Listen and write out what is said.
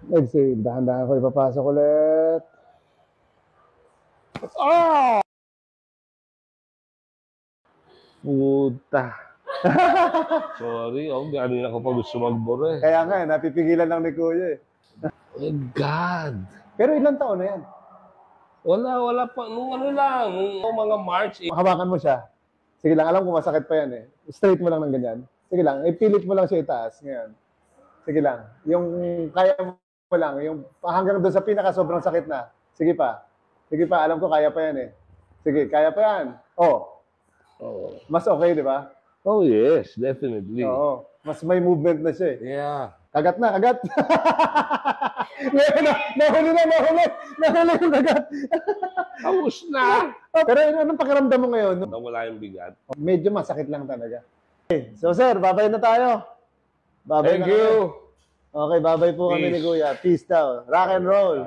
Let's see, dahan-dahan ko ipapasok ulit. Oh! Puta. Sorry, galing ako pa gusto magbore. Kaya nga, napipigilan lang ni Kuya eh. Oh my God! Pero ilang taon na yan? Wala pa. Nung ano lang, nung mga March. Hawakan mo siya. Sige lang, alam ko masakit pa yan eh. Straight mo lang ng ganyan. Sige lang, ipilit mo lang siya itaas ngayon. Sige lang. Yung kaya mo lang, yung hanggang doon sa pinaka sobrang sakit na. Sige pa. Sige pa, alam ko kaya pa yan eh. Sige, kaya pa yan. Oh, Oh, mas okay, di ba? oh yes, definitely. Oo. Mas may movement na siya eh. Yeah. Kagat na, kagat. Nahuli yung kagat. Tapos na! Pero anong pakiramdam mo ngayon? Nawala yung bigat. Medyo masakit lang talaga. Okay. So sir, babay na tayo. Babay Thank na you! kami. Okay, babay po kami ni Peace. Kuya. Peace daw. Rock and roll.